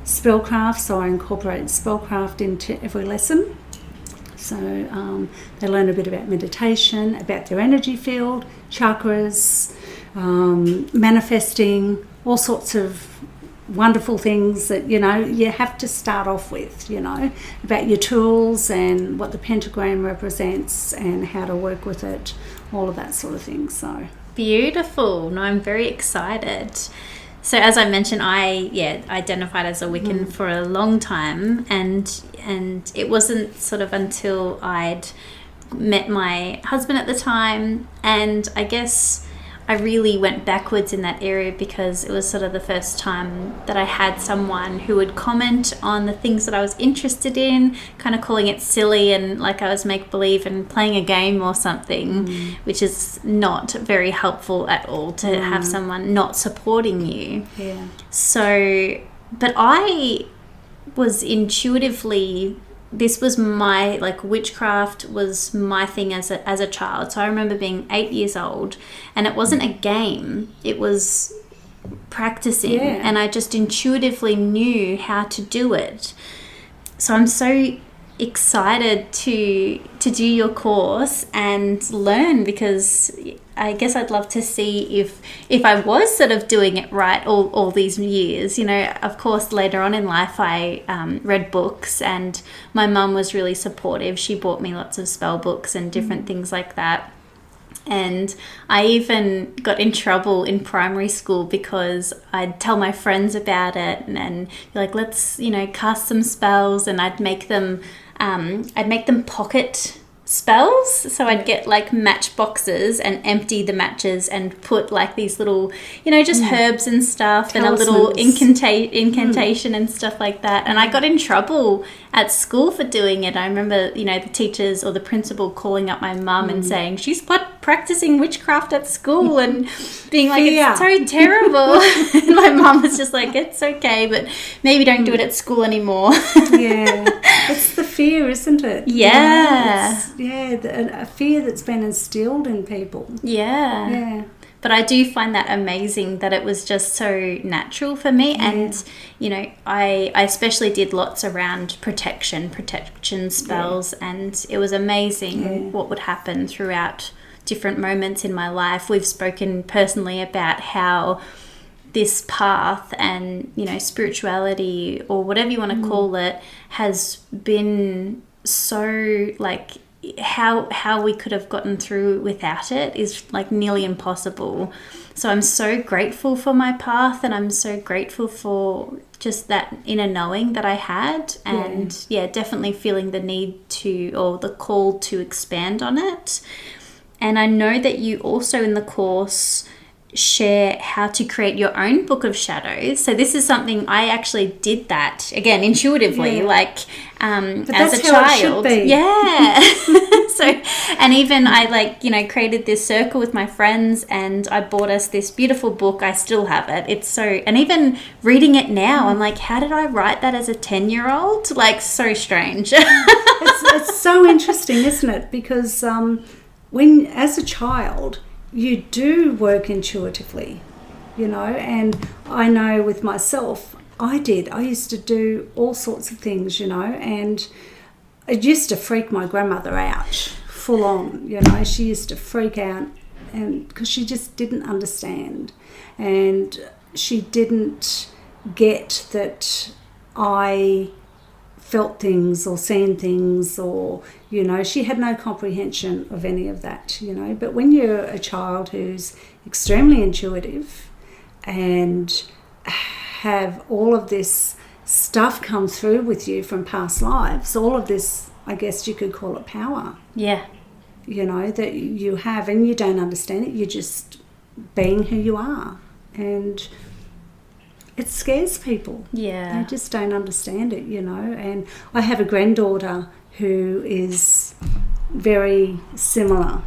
spellcraft. So I incorporate spellcraft into every lesson. So they learn a bit about meditation, about their energy field, chakras, manifesting, all sorts of wonderful things that, you know, you have to start off with, you know, about your tools and what the pentagram represents and how to work with it, all of that sort of thing. So beautiful. No, I'm very excited. So as I mentioned, I identified as a Wiccan for a long time, and it wasn't sort of until I'd met my husband at the time, and I guess I really went backwards in that area because it was sort of the first time that I had someone who would comment on the things that I was interested in, kind of calling it silly and like I was make-believe and playing a game or something, which is not very helpful at all to have someone not supporting you. Yeah. So, but I was intuitively... This was my, like, witchcraft was my thing as a child. So I remember being 8 years old, and it wasn't a game. It was practicing, and I just intuitively knew how to do it. So I'm so excited to do your course and learn, because I guess I'd love to see if I was sort of doing it right all these years. You know, of course, later on in life, I read books, and my mum was really supportive. She bought me lots of spell books and different things like that. And I even got in trouble in primary school because I'd tell my friends about it and like, let's, you know, cast some spells, and I'd make them pocket spells. So I'd get like match boxes and empty the matches and put like these little, you know, just herbs and stuff, talismans, and a little incantation and stuff like that. And I got in trouble at school for doing it. I remember, you know, the teachers or the principal calling up my mum and saying she's practicing witchcraft at school and being like, it's so terrible. And my mum was just like, it's okay, but maybe don't do it at school anymore. It's the fear, isn't it? A fear that's been instilled in people. But I do find that amazing that it was just so natural for me. And, you know, I especially did lots around protection spells, and it was amazing what would happen throughout different moments in my life. We've spoken personally about how this path and, you know, spirituality or whatever you want to call it has been so, like, how we could have gotten through without it is like nearly impossible. So I'm so grateful for my path, and I'm so grateful for just that inner knowing that I had, and definitely feeling the need to, or the call to, expand on it. And I know that you also in the course share how to create your own book of shadows. So this is something I actually did that again intuitively, like as a child. So, and even I, like, you know, created this circle with my friends, and I bought us this beautiful book. I still have it. It's so, and even reading it now, I'm like, how did I write that as a 10-year-old? Like, so strange. It's so interesting, isn't it? Because when, as a child, you do work intuitively, you know, and I know with myself, I used to do all sorts of things, you know, and it used to freak my grandmother out full on, you know. She used to freak out, and because she just didn't understand. And she didn't get that I felt things or seen things, or, she had no comprehension of any of that, But when you're a child who's extremely intuitive and have all of this stuff come through with you from past lives, all of this, I guess you could call it power. Yeah. That you have, and you don't understand it. You're just being who you are. And it scares people. Yeah. They just don't understand it, And I have a granddaughter who is very similar.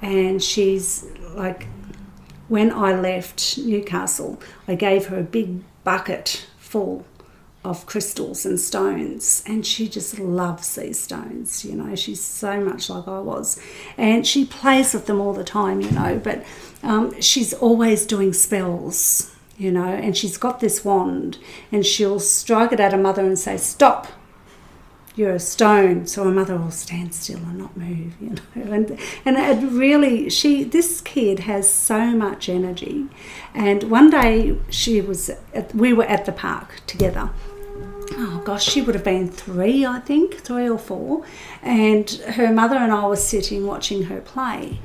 And she's like, when I left Newcastle, I gave her a big bucket full of crystals and stones, and she just loves these stones. She's so much like I was, and she plays with them all the time, but she's always doing spells, and she's got this wand, and she'll strike it at her mother and say, "Stop, you're a stone." So her mother will stand still and not move, and it really, this kid has so much energy. And one day we were at the park together. Oh gosh, she would have been 3 or 4, and her mother and I were sitting watching her play,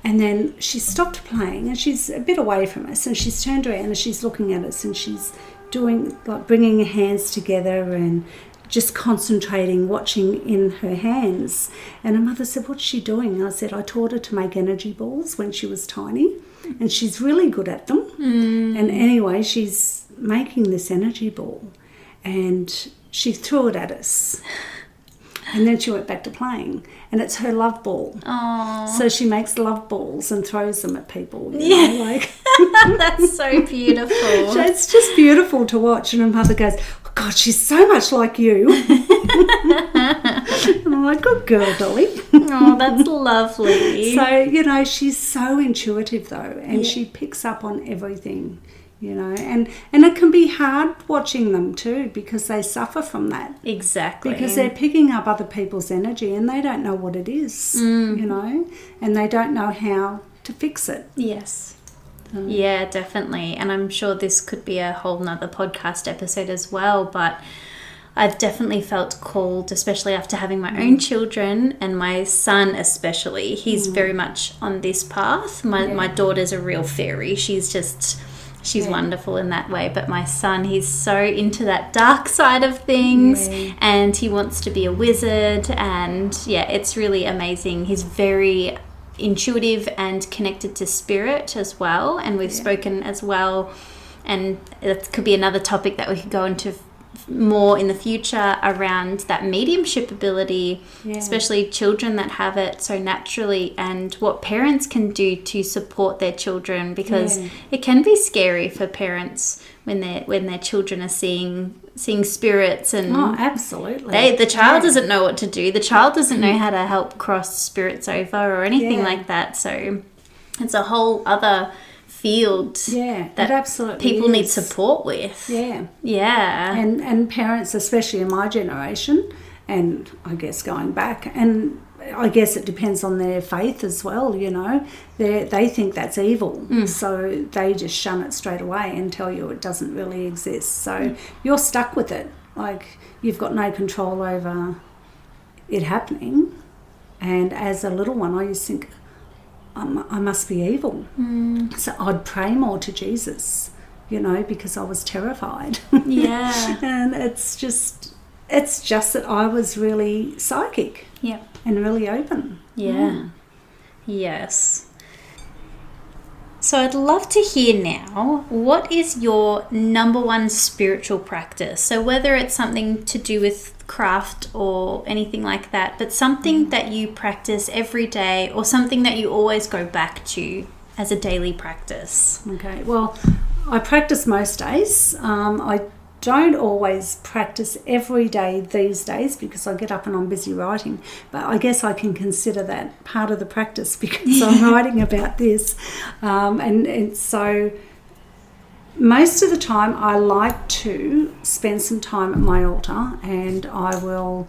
and then she stopped playing, and she's a bit away from us, and she's turned around and she's looking at us, and she's doing, like, bringing her hands together and just concentrating, watching in her hands. And her mother said, "What's she doing?" I said, "I taught her to make energy balls when she was tiny, and she's really good at them." And anyway, she's making this energy ball, and she threw it at us. And then she went back to playing, and it's her love ball. Aww. So she makes love balls and throws them at people. That's so beautiful. So it's just beautiful to watch. And her mother goes, "Oh God, she's so much like you." And I'm like, "Good girl, Dolly." Oh, that's lovely. So, she's so intuitive though, and she picks up on everything. And it can be hard watching them too, because they suffer from that. Exactly. Because they're picking up other people's energy and they don't know what it is, and they don't know how to fix it. Yes. Yeah, definitely. And I'm sure this could be a whole nother podcast episode as well, but I've definitely felt called, especially after having my own children, and my son especially. He's very much on this path. My daughter's a real fairy. She's wonderful in that way. But my son, he's so into that dark side of things, and he wants to be a wizard. And it's really amazing. He's very intuitive and connected to spirit as well. And we've spoken as well. And that could be another topic that we could go into more in the future around that mediumship ability, especially children that have it so naturally, and what parents can do to support their children, because it can be scary for parents when their children are seeing spirits, and absolutely, the child doesn't know what to do. The child doesn't know how to help cross spirits over or anything like that. So it's a whole other field that absolutely people need support with. And parents, especially in my generation, and I guess going back, and I guess it depends on their faith as well, they think that's evil, so they just shun it straight away and tell you it doesn't really exist. So you're stuck with it, like you've got no control over it happening. And as a little one, I used to think, I must be evil. So I'd pray more to Jesus, because I was terrified. And it's just that I was really psychic. And really open. Yes. So I'd love to hear now, what is your number one spiritual practice? So whether it's something to do with craft or anything like that, but something that you practice every day, or something that you always go back to as a daily practice. Okay, well, I practice most days. I don't always practice every day these days because I get up and I'm busy writing, but I guess I can consider that part of the practice because I'm writing about this. And so most of the time I like to spend some time at my altar and I will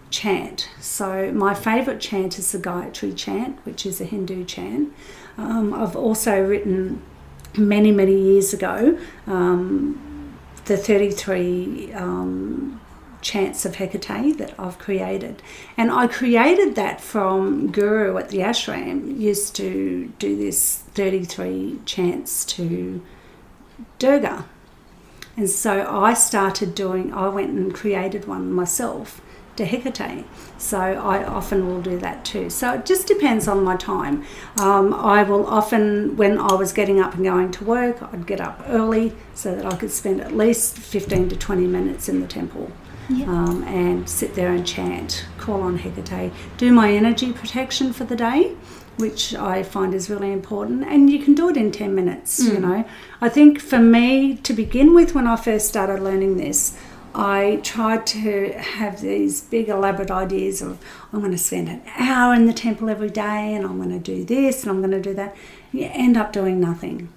chant. So my favourite chant is the Gayatri chant, which is a Hindu chant. I've also written many, many years ago, the 33 chants of Hecate that I've created. And I created that from Guru at the ashram, used to do this 33 chants to Durga. And so I went and created one myself to Hecate. So I often will do that too. So it just depends on my time. I will often, when I was getting up and going to work, I'd get up early so that I could spend at least 15 to 20 minutes in the temple. Yep. And sit there and chant, call on Hecate, do my energy protection for the day, which I find is really important. And you can do it in 10 minutes, you know. I think for me, to begin with, when I first started learning this, I tried to have these big elaborate ideas of, I'm going to spend an hour in the temple every day and I'm going to do this and I'm going to do that. You end up doing nothing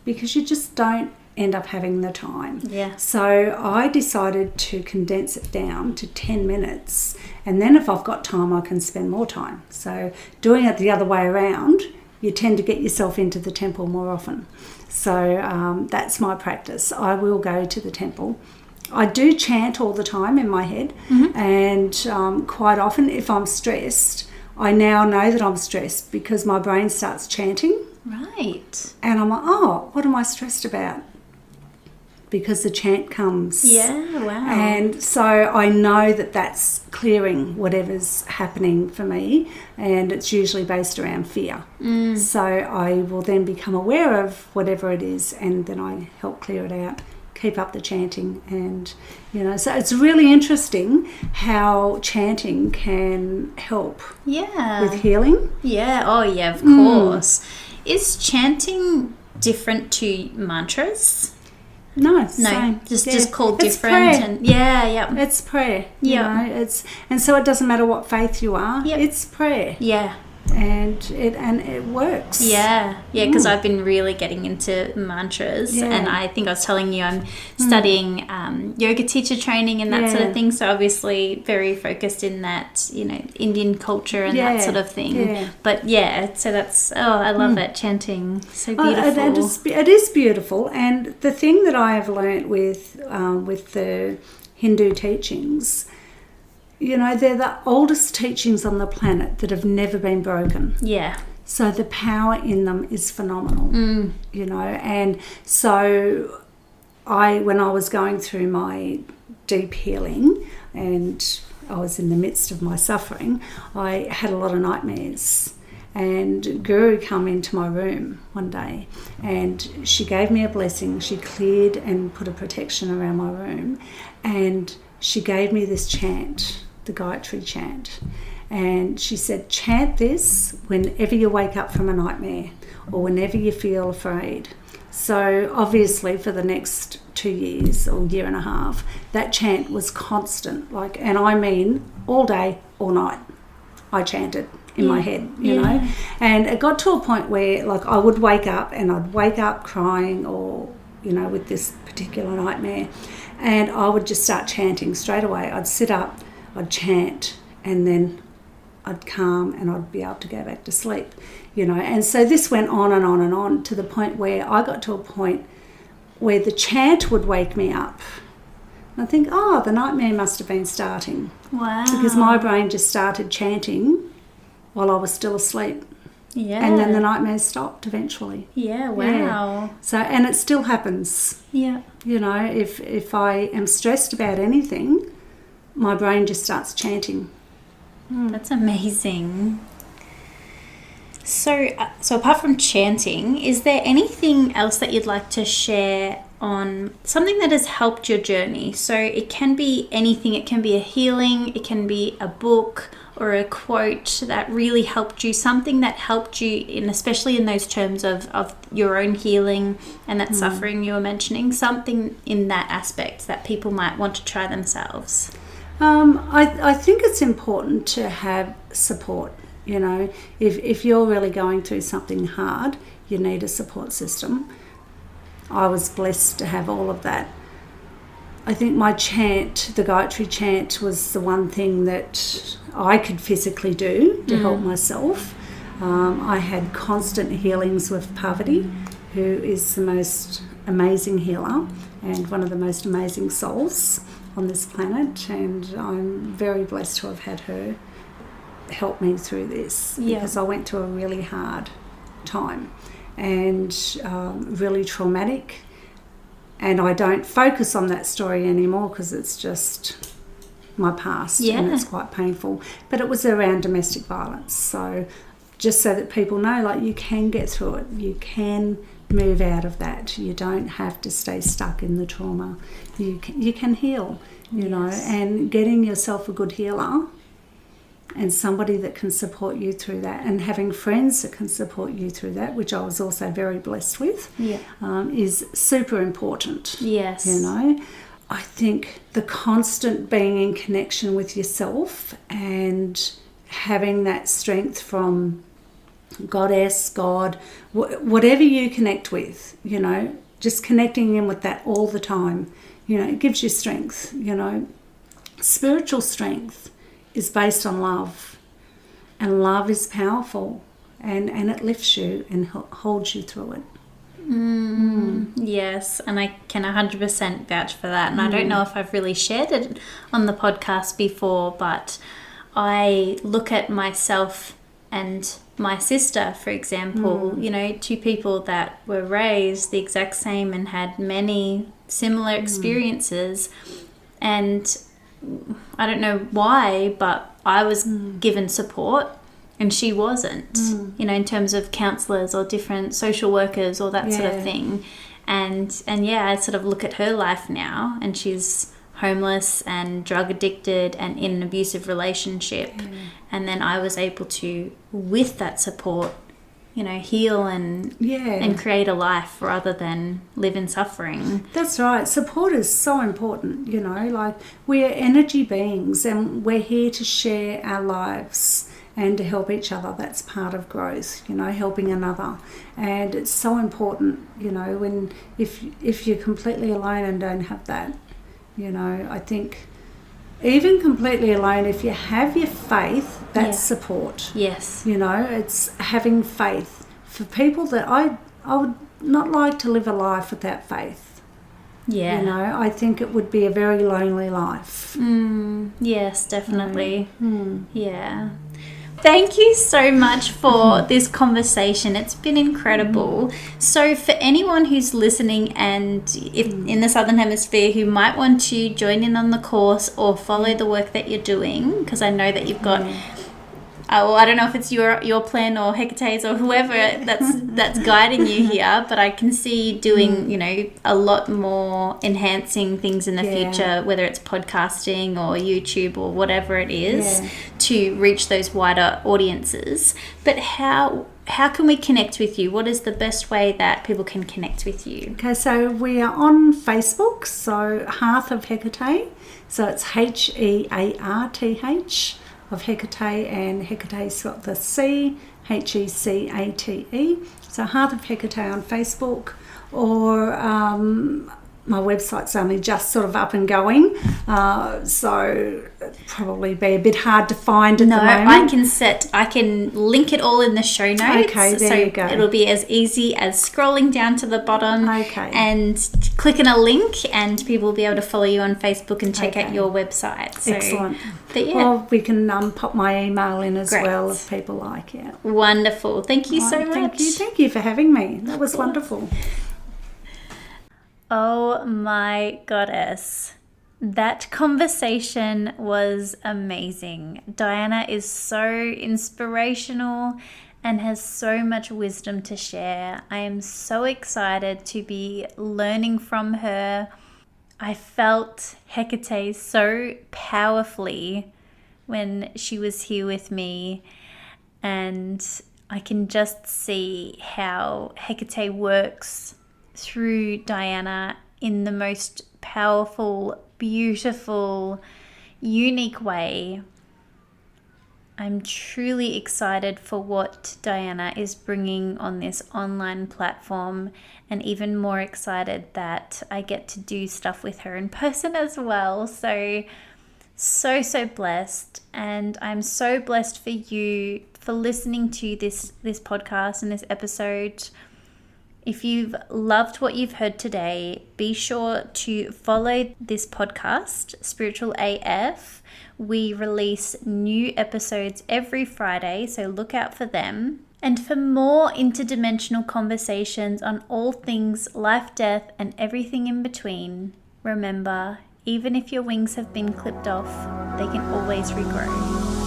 because you just don't end up having the time. Yeah. So I decided to condense it down to 10 minutes, and then if I've got time I can spend more time. So doing it the other way around, you tend to get yourself into the temple more often. So that's my practice. I will go to the temple. I do chant all the time in my head, and quite often if I'm stressed, I now know that I'm stressed because my brain starts chanting. Right. And I'm like, oh, what am I stressed about? Because the chant comes. Yeah, wow. And so I know that that's clearing whatever's happening for me, and it's usually based around fear. So I will then become aware of whatever it is, and then I help clear it out, keep up the chanting. And, you know, so it's really interesting how chanting can help with healing. Yeah, oh yeah, of course. Is chanting different to mantras? No, same. Just called it's different. Prayer. And yeah. It's prayer. You know, and so it doesn't matter what faith you are. Yep. It's prayer. Yeah. And it works. Yeah, because I've been really getting into mantras, and I think I was telling you I'm studying yoga teacher training and that sort of thing. So obviously very focused in that, you know, Indian culture and that sort of thing. Yeah. But so that's I love it, chanting, so beautiful. It is beautiful, and the thing that I have learnt with the Hindu teachings, you know, they're the oldest teachings on the planet that have never been broken. Yeah. So the power in them is phenomenal, you know. And so when I was going through my deep healing and I was in the midst of my suffering, I had a lot of nightmares. And Guru come into my room one day and she gave me a blessing. She cleared and put a protection around my room, and she gave me this chant, the Gayatri chant, and she said, chant this whenever you wake up from a nightmare or whenever you feel afraid. So obviously for the next 2 years or year and a half, that chant was constant, and I mean all day, all night. I chanted in my head, you know, and it got to a point where I would wake up and I'd wake up crying or, you know, with this particular nightmare, and I would just start chanting straight away. I'd sit up, I'd chant, and then I'd calm and I'd be able to go back to sleep, you know. And so this went on and on and on to the point where I got to a point where the chant would wake me up. And I think, the nightmare must have been starting. Wow. Because my brain just started chanting while I was still asleep. Yeah. And then the nightmares stopped eventually. Yeah, wow. Yeah. So, and it still happens. Yeah. You know, if I am stressed about anything, my brain just starts chanting. That's amazing. So apart from chanting, is there anything else that you'd like to share on something that has helped your journey? So it can be anything. It can be a healing, it can be a book or a quote that really helped you, something that helped you, especially in those terms of your own healing and that suffering you were mentioning, something in that aspect that people might want to try themselves. I think it's important to have support. You know, if you're really going through something hard, you need a support system. I was blessed to have all of that. I think my chant, the Gayatri chant, was the one thing that I could physically do to help myself. I had constant healings with Parvati, who is the most amazing healer and one of the most amazing souls on this planet, and I'm very blessed to have had her help me through this because I went through a really hard time and really traumatic, and I don't focus on that story anymore because it's just my past and it's quite painful, but it was around domestic violence. So just so that people know, like, you can get through it, you can move out of that, you don't have to stay stuck in the trauma, you can heal, you know, and getting yourself a good healer and somebody that can support you through that, and having friends that can support you through that, which I was also very blessed with, is super important. Yes. You know, I think the constant being in connection with yourself and having that strength from Goddess, God, whatever you connect with, you know, just connecting in with that all the time, you know, it gives you strength, you know. Spiritual strength is based on love, and love is powerful, and it lifts you and holds you through it. Yes, and I can 100% vouch for that. And I don't know if I've really shared it on the podcast before, but I look at myself and my sister, for example, you know, two people that were raised the exact same and had many similar experiences. And I don't know why, but I was given support and she wasn't, you know, in terms of counsellors or different social workers or that sort of thing. And I sort of look at her life now, and she's homeless and drug addicted and in an abusive relationship. And then I was able to, with that support, you know, heal and create a life rather than live in suffering. That's right. Support is so important, you know, like, we're energy beings and we're here to share our lives and to help each other. That's part of growth, you know, helping another. And it's so important, you know, when if you're completely alone and don't have that, you know, I think even completely alone, if you have your faith, that's support. Yes. You know, it's having faith. For people that I would not like to live a life without faith. Yeah. You know, I think it would be a very lonely life. Yes, definitely. Yeah. Thank you so much for this conversation. It's been incredible. So for anyone who's listening and if in the Southern Hemisphere who might want to join in on the course or follow the work that you're doing, because I know that you've got... I don't know if it's your plan or Hecate's or whoever that's guiding you here, but I can see you doing, you know, a lot more enhancing things in the future, whether it's podcasting or YouTube or whatever it is, to reach those wider audiences. But how can we connect with you? What is the best way that people can connect with you? Okay, so we are on Facebook, so Hearth of Hecate, so it's Hearth of Hecate, and Hecate's got the C, Hecate. So Hearth of Hecate on Facebook, or my website's only just sort of up and going, so it'd probably be a bit hard to find at the moment. I can link it all in the show notes. Okay, there you go. It'll be as easy as scrolling down to the bottom and clicking a link, and people will be able to follow you on Facebook and check out your website. So, excellent. But Well, we can pop my email in as well if people like it. Wonderful. Thank you so much. Thank you for having me. That was wonderful. Oh my goddess. That conversation was amazing. Diana is so inspirational and has so much wisdom to share. I am so excited to be learning from her. I felt Hecate so powerfully when she was here with me, and I can just see how Hecate works through Diana in the most powerful, beautiful, unique way. I'm truly excited for what Diana is bringing on this online platform, and even more excited that I get to do stuff with her in person as well. So blessed, and I'm so blessed for you for listening to this podcast and this episode. If you've loved what you've heard today, be sure to follow this podcast, Spiritual AF. We release new episodes every Friday, so look out for them. And for more interdimensional conversations on all things life, death, and everything in between, remember, even if your wings have been clipped off, they can always regrow.